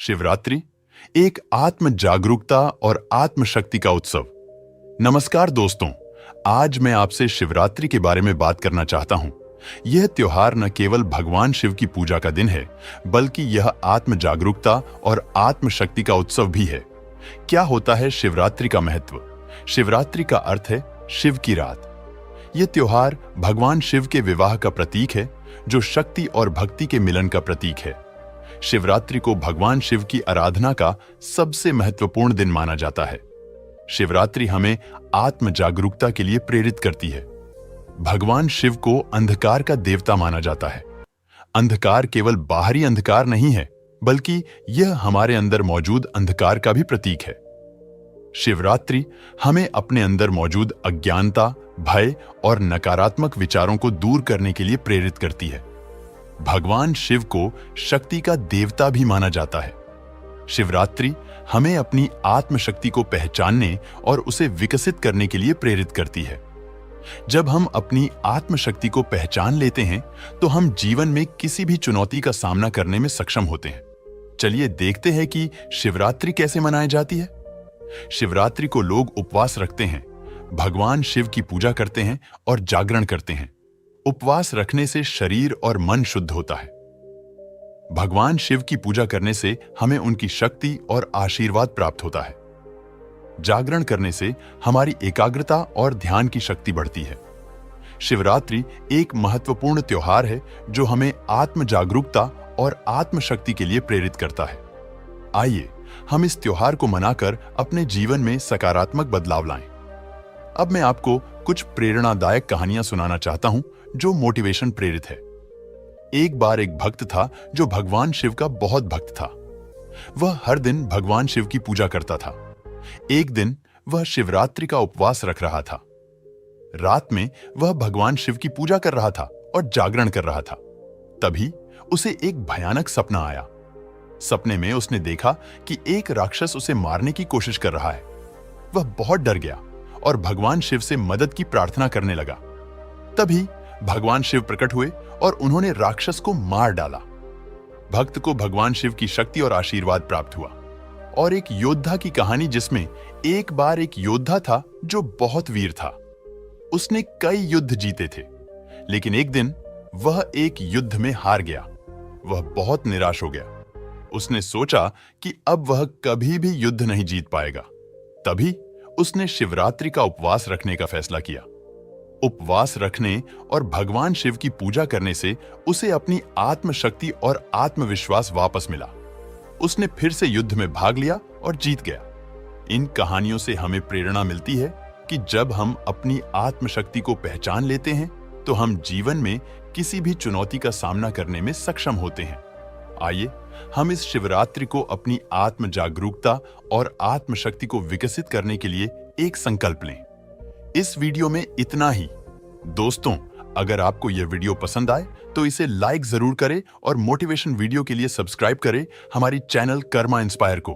शिवरात्रि एक आत्म जागरूकता और आत्मशक्ति का उत्सव। नमस्कार दोस्तों, आज मैं आपसे शिवरात्रि के बारे में बात करना चाहता हूं। यह त्योहार न केवल भगवान शिव की पूजा का दिन है, बल्कि यह आत्म जागरूकता और आत्मशक्ति का उत्सव भी है। क्या होता है शिवरात्रि का महत्व? शिवरात्रि का अर्थ है शिव की रात। यह त्योहार भगवान शिव के विवाह का प्रतीक है, जो शक्ति और भक्ति के मिलन का प्रतीक है। शिवरात्रि को भगवान शिव की आराधना का सबसे महत्वपूर्ण दिन माना जाता है। शिवरात्रि हमें आत्म जागरूकता के लिए प्रेरित करती है। भगवान शिव को अंधकार का देवता माना जाता है। अंधकार केवल बाहरी अंधकार नहीं है, बल्कि यह हमारे अंदर मौजूद अंधकार का भी प्रतीक है। शिवरात्रि हमें अपने अंदर मौजूद अज्ञानता, भय और नकारात्मक विचारों को दूर करने के लिए प्रेरित करती है। भगवान शिव को शक्ति का देवता भी माना जाता है। शिवरात्रि हमें अपनी आत्मशक्ति को पहचानने और उसे विकसित करने के लिए प्रेरित करती है। जब हम अपनी आत्मशक्ति को पहचान लेते हैं, तो हम जीवन में किसी भी चुनौती का सामना करने में सक्षम होते हैं। चलिए देखते हैं कि शिवरात्रि कैसे मनाई जाती है। शिवरात्रि को लोग उपवास रखते हैं, भगवान शिव की पूजा करते हैं और जागरण करते हैं। उपवास रखने से शरीर और मन शुद्ध होता है। भगवान शिव की पूजा करने से हमें उनकी शक्ति और आशीर्वाद प्राप्त होता है। जागरण करने से हमारी एकाग्रता और ध्यान की शक्ति बढ़ती है। शिवरात्रि एक महत्वपूर्ण त्योहार है, जो हमें आत्म जागरूकता और आत्मशक्ति के लिए प्रेरित करता है। आइए हम इस त्योहार को मनाकर अपने जीवन में सकारात्मक बदलाव लाएं। अब मैं आपको कुछ प्रेरणादायक कहानियां सुनाना चाहता हूं, जो मोटिवेशन प्रेरित है। एक बार एक भक्त था जो भगवान शिव का बहुत भक्त था। वह हर दिन भगवान शिव की पूजा करता था। एक दिन वह शिवरात्रि का उपवास रख रहा था। रात में वह भगवान शिव की पूजा कर रहा था और जागरण कर रहा था। तभी उसे एक भयानक सपना आया। सपने में उसने देखा कि एक राक्षस उसे मारने की कोशिश कर रहा है। वह बहुत डर गया और भगवान शिव से मदद की प्रार्थना करने लगा। तभी भगवान शिव प्रकट हुए और उन्होंने राक्षस को मार डाला। भक्त को भगवान शिव की शक्ति और आशीर्वाद प्राप्त हुआ। और एक योद्धा की कहानी, जिसमें एक बार एक योद्धा था जो बहुत वीर था। उसने कई युद्ध जीते थे, लेकिन एक दिन वह एक युद्ध में हार गया। वह बहुत निराश हो गया। उसने सोचा कि अब वह कभी भी युद्ध नहीं जीत पाएगा। तभी उसने शिवरात्रि का उपवास रखने का फैसला किया। उपवास रखने और भगवान शिव की पूजा करने से उसे अपनी आत्मशक्ति और आत्मविश्वास वापस मिला। उसने फिर से युद्ध में भाग लिया और जीत गया। इन कहानियों से हमें प्रेरणा मिलती है कि जब हम अपनी आत्मशक्ति को पहचान लेते हैं, तो हम जीवन में किसी भी चुनौती का सामना करने में सक्षम होते हैं। आइए हम इस शिवरात्रि को अपनी आत्म जागरूकता और आत्मशक्ति को विकसित करने के लिए एक संकल्प लें। इस वीडियो में इतना ही। दोस्तों, अगर आपको यह वीडियो पसंद आए तो इसे लाइक जरूर करें और मोटिवेशन वीडियो के लिए सब्सक्राइब करें हमारी चैनल कर्मा इंस्पायर को।